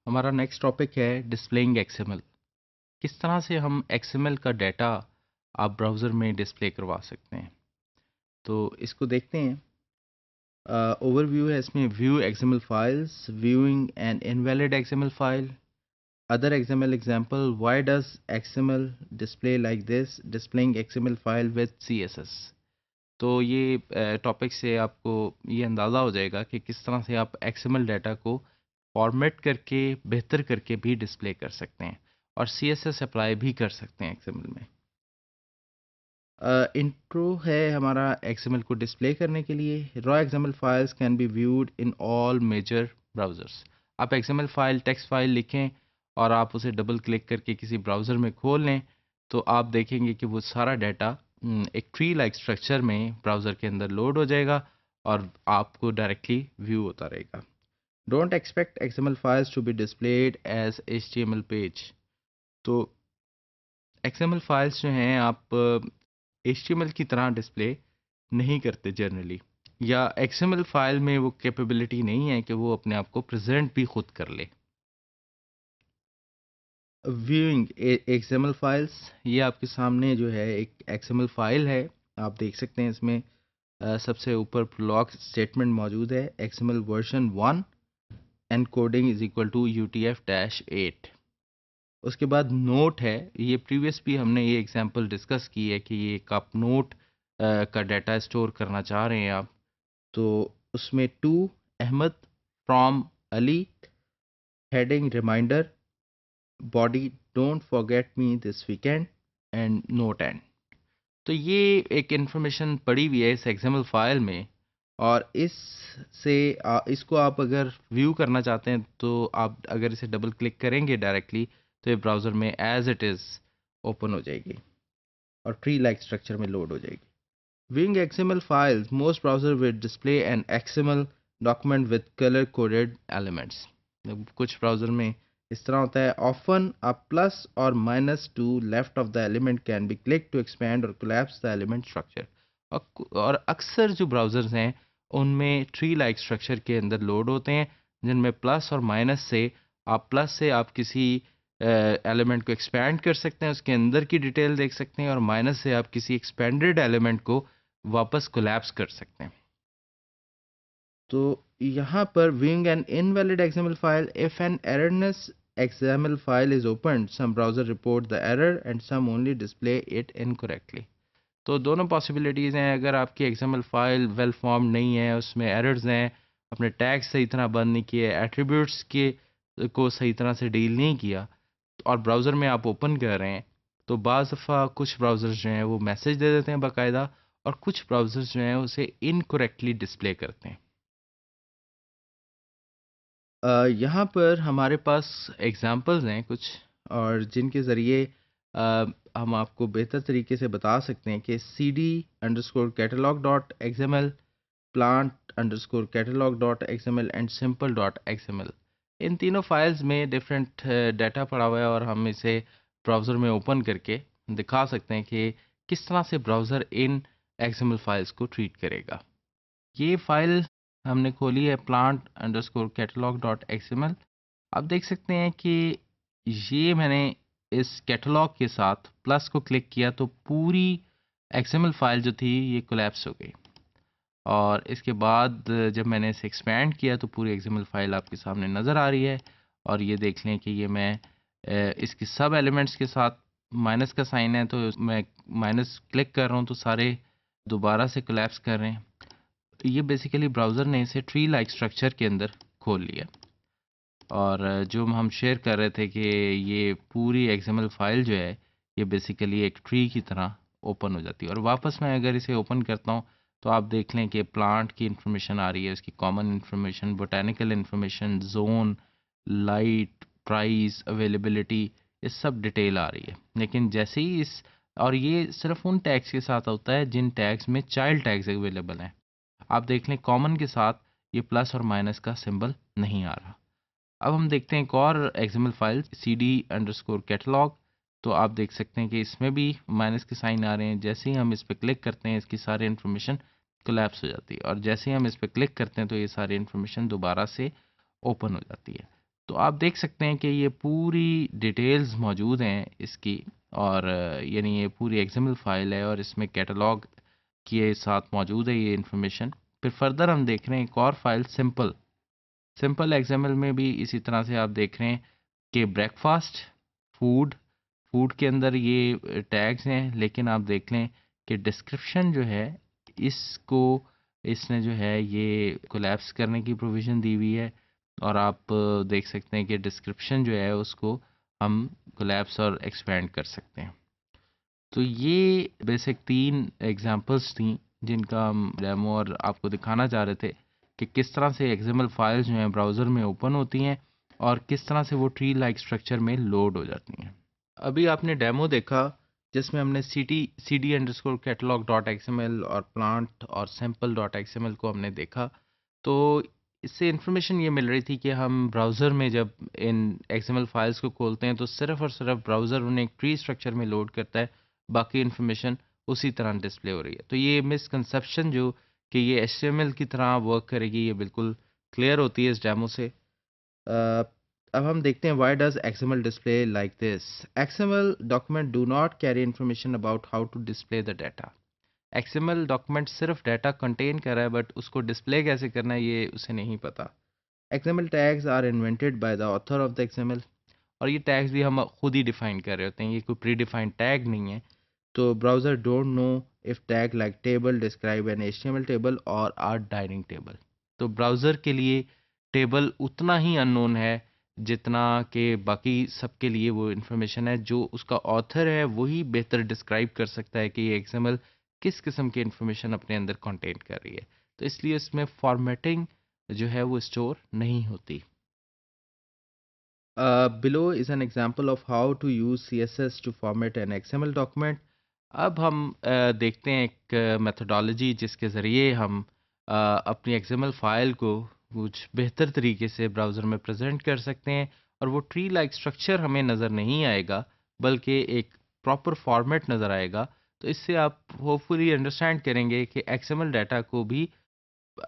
ہمارا next topic ہے displaying X M L. کس طرح سے ہم ایکس ایم ایل کا ڈیٹا آپ براؤزر میں ڈسپلے کروا سکتے ہیں. تو اس کو دیکھتے ہیں. اوور ویو ہے اس میں. View X M L files, viewing an invalid X M L file, other X M L example, why does X M L display like this, displaying X M L file with C S S. تو یہ topic سے آپ کو یہ اندازہ ہو جائے گا کہ کس طرح سے آپ ایکس ایم ایل ڈیٹا کو فارمیٹ کر کے بہتر کر کے بھی ڈسپلے کر سکتے ہیں اور سی ایس ایس اپلائی بھی کر سکتے ہیں ایکس ایم ایل میں. انٹرو ہے ہمارا ایکس ایم ایل کو ڈسپلے کرنے کے لیے. Raw X M L files can be viewed in all major browsers. آپ X M L file text file لکھیں اور آپ اسے ڈبل کلک کر کے کسی براؤزر میں کھول لیں تو آپ دیکھیں گے کہ وہ سارا ڈیٹا ایک ٹری لائک اسٹرکچر میں براؤزر کے اندر لوڈ ہو جائے گا اور آپ کو ڈائریکٹلی ویو ہوتا رہے گا. Don't expect X M L files to be displayed as H T M L page. تو ایکس ایم ایل فائلس جو ہیں آپ ایچ ٹی ایم ایل کی طرح ڈسپلے نہیں کرتے جنرلی, یا ایکس ایم ایل فائل میں وہ کیپیبلٹی نہیں ہے کہ وہ اپنے آپ کو پریزنٹ بھی خود کر لے. Viewing X M L files, یہ آپ کے سامنے جو ہے ایک ایکس ایم ایل فائل ہے. آپ دیکھ سکتے ہیں اس میں سب سے اوپر پرولاگ اسٹیٹمنٹ موجود ہے. X M L version 1 encoding is equal to UTF-8. اس کے بعد نوٹ ہے. یہ پریویس بھی ہم نے یہ ایگزامپل ڈسکس کی ہے کہ یہ ایک آپ نوٹ کا ڈیٹا اسٹور کرنا چاہ رہے ہیں آپ, تو اس میں to Ahmed from Ali, heading reminder, body don't forget me this weekend and note end. تو یہ ایک انفارمیشن پڑی ہوئی ہے اس ایکس ایم ایل فائل میں, اور اس سے اس کو آپ اگر ویو کرنا چاہتے ہیں تو آپ اگر اسے ڈبل کلک کریں گے ڈائریکٹلی تو یہ براؤزر میں ایز اٹ از اوپن ہو جائے گی اور ٹری لائک اسٹرکچر میں لوڈ ہو جائے گی. Viewing X M L files, most browser will display an X M L document with colour coded elements. کچھ براؤزر میں اس طرح ہوتا ہے. آفن a پلس اور minus to left of the element can be click to expand اور collapse the element structure. اور اکثر جو براؤزرز ہیں ان میں ٹری لائک اسٹرکچر کے اندر لوڈ ہوتے ہیں, جن میں پلس اور مائنس سے آپ کسی ایلیمنٹ کو ایکسپینڈ کر سکتے ہیں, اس کے اندر کی ڈیٹیل دیکھ سکتے ہیں, اور مائنس سے آپ کسی ایکسپینڈڈ ایلیمنٹ کو واپس کولیپس کر سکتے ہیں. تو یہاں پر viewing an invalid X M L file, if an erroneous X M L file is opened, some browser report the error and some only display it incorrectly. تو دونوں پاسبلٹیز ہیں. اگر آپ کی X M L file well form نہیں ہے, اس میں ایررز ہیں, اپنے ٹیگ صحیح طرح بند نہیں کیے, ایٹریبیوٹس کو صحیح طرح سے ڈیل نہیں کیا, اور براؤزر میں آپ اوپن کر رہے ہیں, تو بعض دفعہ کچھ براؤزرز جو ہیں وہ میسج دے دیتے ہیں باقاعدہ, اور کچھ براؤزرز جو ہیں اسے انکریکٹلی ڈسپلے کرتے ہیں. یہاں پر ہمارے پاس ایگزامپلز ہیں کچھ, اور جن کے ذریعے ہم آپ کو بہتر طریقے سے بتا سکتے ہیں کہ cd_catalog.xml, plant_catalog.xml اینڈ simple.xml, ان تینوں فائلز میں ڈفرینٹ ڈیٹا پڑا ہوا ہے, اور ہم اسے براؤزر میں اوپن کر کے دکھا سکتے ہیں کہ کس طرح سے براؤزر ان XML فائلز کو ٹریٹ کرے گا. یہ فائل ہم نے کھولی ہے plant_catalog.xml. آپ دیکھ سکتے ہیں کہ یہ میں نے اس کیٹلاگ کے ساتھ پلس کو کلک کیا تو پوری XML فائل جو تھی یہ کولیپس ہو گئی, اور اس کے بعد جب میں نے اسے ایکسپینڈ کیا تو پوری XML فائل آپ کے سامنے نظر آ رہی ہے. اور یہ دیکھ لیں کہ یہ میں اس کی سب ایلیمنٹس کے ساتھ مائنس کا سائن ہے, تو میں مائنس کلک کر رہا ہوں تو سارے دوبارہ سے کولیپس کر رہے ہیں. یہ بیسیکلی براؤزر نے اسے ٹری لائک اسٹرکچر کے اندر کھول لیا, اور جو ہم شیئر کر رہے تھے کہ یہ پوری XML فائل جو ہے یہ بیسیکلی ایک ٹری کی طرح اوپن ہو جاتی ہے. اور واپس میں اگر اسے اوپن کرتا ہوں تو آپ دیکھ لیں کہ پلانٹ کی انفارمیشن آ رہی ہے, اس کی common information, botanical information, zone, light, price, availability, یہ سب ڈیٹیل آ رہی ہے. لیکن جیسے ہی اور یہ صرف ان ٹیگس کے ساتھ ہوتا ہے جن ٹیگس میں چائلڈ ٹیگس اویلیبل ہیں. آپ دیکھ لیں کامن کے ساتھ یہ پلس اور مائنس کا سمبل نہیں آ رہا. اب ہم دیکھتے ہیں ایک اور XML فائل cd_catalog. تو آپ دیکھ سکتے ہیں کہ اس میں بھی مائنس کے سائن آ رہے ہیں. جیسے ہی ہم اس پہ کلک کرتے ہیں اس کی ساری انفارمیشن کولیپس ہو جاتی ہے, اور جیسے ہی ہم اس پہ کلک کرتے ہیں تو یہ ساری انفارمیشن دوبارہ سے اوپن ہو جاتی ہے. تو آپ دیکھ سکتے ہیں کہ یہ پوری ڈیٹیلز موجود ہیں اس کی، اور یعنی یہ پوری ایکزامل فائل ہے اور اس میں کیٹلاگ کے ساتھ موجود ہے یہ انفارمیشن۔ پھر فردر ہم دیکھ رہے ہیں ایک اور فائل سمپل ایکزامل میں بھی اسی طرح سے آپ دیکھ رہے ہیں کہ بریک فاسٹ، فوڈ کے اندر یہ ٹیگز ہیں، لیکن آپ دیکھ لیں کہ ڈسکرپشن جو ہے اس کو اس نے جو ہے یہ کولیپس کرنے کی پروویژن دی ہوئی ہے، اور آپ دیکھ سکتے ہیں کہ ڈسکرپشن جو ہے اس کو ہم کولیپس اور ایکسپینڈ کر سکتے ہیں۔ تو یہ بیسک 3 ایگزامپلس تھیں جن کا ہم ڈیمو اور آپ کو دکھانا چاہ رہے تھے کہ کس طرح سے ایکزامل فائلز جو ہیں براؤزر میں اوپن ہوتی ہیں اور کس طرح سے وہ ٹری لائک اسٹرکچر میں لوڈ ہو جاتی ہیں۔ ابھی آپ نے ڈیمو دیکھا جس میں ہم نے C D underscore catalog dot X M L اور پلانٹ اور sample dot X M L کو ہم نے دیکھا۔ تو اس سے انفارمیشن یہ مل رہی تھی کہ ہم براؤزر میں جب ان ایکس ایم ایل فائلز کو کھولتے ہیں تو صرف اور صرف براؤزر انہیں ایک ٹری اسٹرکچر میں لوڈ کرتا ہے، باقی انفارمیشن اسی طرح ڈسپلے ہو رہی ہے۔ تو یہ مسکنسیپشن جو کہ یہ ایچ ٹی ایم ایل کی طرح ورک کرے گی، یہ بالکل کلیئر ہوتی ہے اس ڈیمو سے۔ اب ہم دیکھتے ہیں why does X M L display like this. X M L document do not carry information about how to display the data. X M L document صرف ڈیٹا کنٹین کر رہا ہے، بٹ اس کو ڈسپلے کیسے کرنا ہے یہ اسے نہیں پتا۔ X M L tags are invented by the author of the X M L, اور یہ ٹیگز بھی ہم خود ہی ڈیفائن کر رہے ہوتے ہیں، یہ کوئی پری ڈیفائنڈ ٹیگ نہیں ہے۔ تو browser don't know if tag like table describe an H T M L table اور آر ڈائننگ ٹیبل۔ تو براؤزر کے لیے ٹیبل اتنا ہی ان نون ہے جتنا کہ باقی سب کے لیے وہ انفارمیشن ہے جو اس کا آتھر ہے وہی بہتر ڈسکرائب کر سکتا ہے کہ یہ ایکس ایم ایل کس قسم کی انفارمیشن اپنے اندر کنٹین کر رہی ہے۔ تو اس لیے اس میں فارمیٹنگ جو ہے وہ اسٹور نہیں ہوتی۔ Below is an example of how to use CSS to format an XML document۔ اب ہم دیکھتے ہیں ایک میتھڈالوجی جس کے ذریعے ہم اپنی XML فائل کو کچھ بہتر طریقے سے براؤزر میں پریزنٹ کر سکتے ہیں، اور وہ ٹری لائک اسٹرکچر ہمیں نظر نہیں آئے گا بلکہ ایک پراپر فارمیٹ نظر آئے گا۔ تو اس سے آپ ہوپ فلی انڈرسٹینڈ کریں گے کہ XML ڈیٹا کو بھی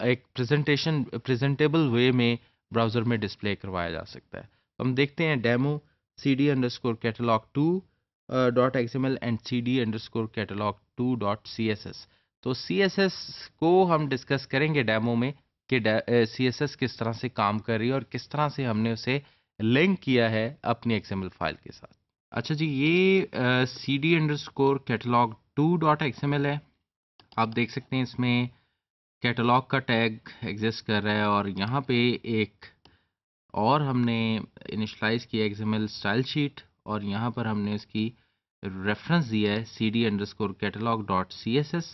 ایک پریزنٹیبل وے میں براؤزر میں ڈسپلے کروایا جا سکتا ہے۔ ہم دیکھتے ہیں demo C D underscore catalog 2 dot X M L and C D underscore catalog 2 dot C S S. تو سی ایس ایس کو ہم ڈسکس کریں گے ڈیمو میں کہ سی ایس ایس کس طرح سے کام کر رہی ہے اور کس طرح سے ہم نے اسے لنک کیا ہے اپنی ایکس ایم ایل فائل کے ساتھ۔ اچھا جی، یہ C D underscore catalog 2 dot X M L ہے۔ آپ دیکھ سکتے ہیں اس میں کیٹلاگ کا ٹیگ ایگزسٹ کر رہا ہے، اور یہاں پہ ایک اور ہم نے انیشلائز کیا X M L style sheet, اور یہاں پر ہم نے اس کی ریفرنس دیا ہے C D underscore catalog dot C S S.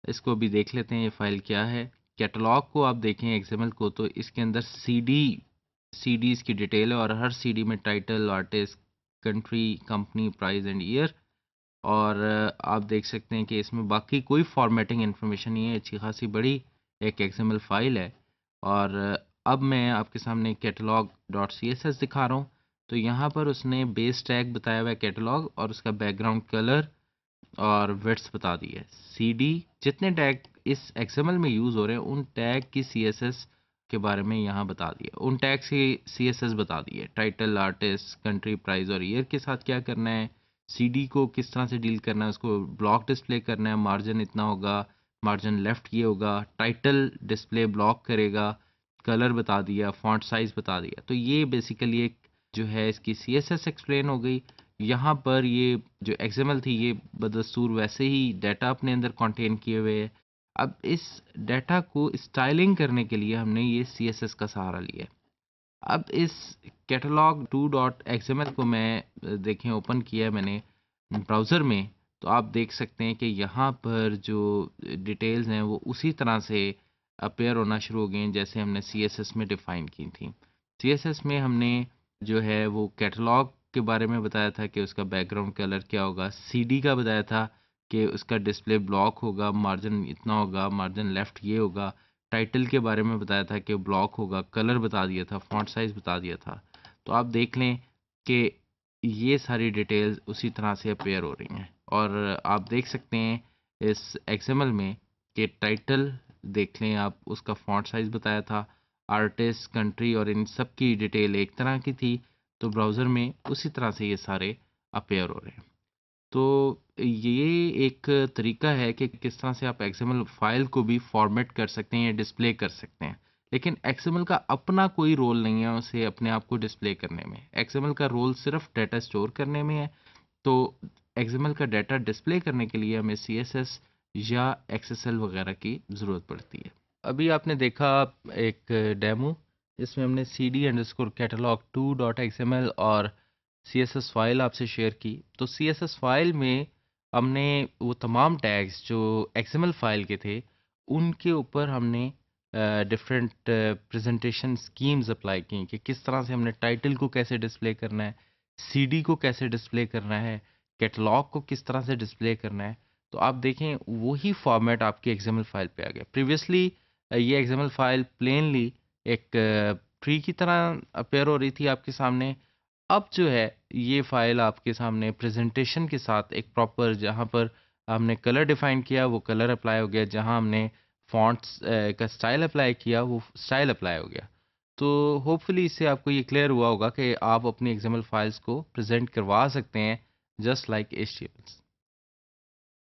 اس کو بھی دیکھ لیتے ہیں یہ فائل کیا ہے۔ کیٹلاگ کو آپ دیکھیں ایکس ایم ایل کو، تو اس کے اندر سی ڈی اس کی ڈیٹیل ہے، اور ہر سی ڈی میں title, artist, country, company, price and year, اور آپ دیکھ سکتے ہیں کہ اس میں باقی کوئی فارمیٹنگ انفارمیشن نہیں ہے۔ اچھی خاصی بڑی ایک ایکس ایم ایل فائل ہے، اور اب میں آپ کے سامنے catalog dot C S S دکھا رہا ہوں۔ تو یہاں پر اس نے بیس ٹیگ بتایا ہوا ہے کیٹلاگ، اور اس کا بیک گراؤنڈ کلر اور ویٹس بتا دی ہے۔ سی ڈی جتنے ٹیگ اس ایکس ایم ایل میں یوز ہو رہے ہیں ان ٹیگ کی سی ایس ایس کے بارے میں یہاں بتا دیا، ان ٹیگ کی سی ایس ایس بتا دی ہے۔ ٹائٹل، آرٹسٹ، کنٹری، پرائز اور ایئر کے ساتھ کیا کرنا ہے، سی ڈی کو کس طرح سے ڈیل کرنا ہے، اس کو بلاک ڈسپلے کرنا ہے، مارجن اتنا ہوگا، مارجن لیفٹ یہ ہوگا، ٹائٹل ڈسپلے بلاک کرے گا، کلر بتا دیا، فونٹ سائز بتا دیا۔ تو یہ بیسیکلی ایک جو ہے اس کی سی ایس ایس ایکسپلین ہو گئی۔ یہاں پر یہ جو ایکس ایم ایل تھی یہ بدستور ویسے ہی ڈیٹا اپنے اندر کنٹین کیے ہوئے ہے۔ اب اس ڈیٹا کو اسٹائلنگ کرنے کے لیے ہم نے یہ سی ایس ایس کا سہارا لیا ہے۔ اب اس catalog 2 dot X M L کو میں دیکھیں اوپن کیا ہے میں نے براؤزر میں، تو آپ دیکھ سکتے ہیں کہ یہاں پر جو ڈیٹیلز ہیں وہ اسی طرح سے اپیئر ہونا شروع ہو گئے ہیں جیسے ہم نے سی ایس ایس میں ڈیفائن کی تھیں۔ سی ایس ایس میں ہم نے جو ہے وہ کیٹلاگ کے بارے میں بتایا تھا کہ اس کا بیک گراؤنڈ کلر کیا ہوگا، سی ڈی کا بتایا تھا کہ اس کا ڈسپلے بلاک ہوگا، مارجن اتنا ہوگا، مارجن لیفٹ یہ ہوگا، ٹائٹل کے بارے میں بتایا تھا کہ بلاک ہوگا، کلر بتا دیا تھا، فونٹ سائز بتا دیا تھا۔ تو آپ دیکھ لیں کہ یہ ساری ڈیٹیلز اسی طرح سے اپیئر ہو رہی ہیں، اور آپ دیکھ سکتے ہیں اس ایکس ایم ایل میں کہ ٹائٹل دیکھ لیں آپ، اس کا فونٹ سائز بتایا تھا، آرٹسٹ، کنٹری اور ان سب کی ڈیٹیل ایک طرح کی تھی، تو براؤزر میں اسی طرح سے یہ سارے اپیئر ہو رہے ہیں۔ تو یہ ایک طریقہ ہے کہ کس طرح سے آپ ایکس ایم ایل فائل کو بھی فارمیٹ کر سکتے ہیں یا ڈسپلے کر سکتے ہیں، لیکن ایکس ایم ایل کا اپنا کوئی رول نہیں ہے اسے اپنے آپ کو ڈسپلے کرنے میں۔ ایکس ایم ایل کا رول صرف ڈیٹا اسٹور کرنے میں ہے، تو ایکس ایم ایل کا ڈیٹا ڈسپلے کرنے کے لیے ہمیں سی ایس ایس یا ایکس ایس ایل وغیرہ کی ضرورت پڑتی ہے۔ ابھی آپ نے دیکھا ایک ڈیمو جس میں ہم نے C D underscore catalog 2 dot X M L اور سی ایس ایس فائل آپ سے شیئر کی۔ تو سی ایس ایس فائل میں ہم نے وہ تمام ٹیگز جو ایکس ایم ایل فائل کے تھے ان کے اوپر ہم نے ڈفرینٹ پریزنٹیشن اسکیمز اپلائی کی کہ کس طرح سے ہم نے ٹائٹل کو کیسے ڈسپلے کرنا ہے، سی ڈی کو کیسے ڈسپلے کرنا ہے، کیٹلاگ کو کس طرح سے ڈسپلے کرنا ہے۔ تو آپ دیکھیں وہی فارمیٹ آپ کی ایکس ایم ایل فائل پہ آ گیا۔ پریویسلی یہ X M L file plainly ایک ٹری کی طرح اپیئر ہو رہی تھی آپ کے سامنے۔ اب جو ہے یہ فائل آپ کے سامنے پریزنٹیشن کے ساتھ ایک پراپر، جہاں پر ہم نے کلر ڈیفائن کیا وہ کلر اپلائی ہو گیا، جہاں ہم نے فونٹس کا سٹائل اپلائی کیا وہ سٹائل اپلائی ہو گیا۔ تو ہوپ فلی اس سے آپ کو یہ کلیئر ہوا ہوگا کہ آپ اپنی ایکس ایم ایل فائلس کو پریزنٹ کروا سکتے ہیں just like H T M L.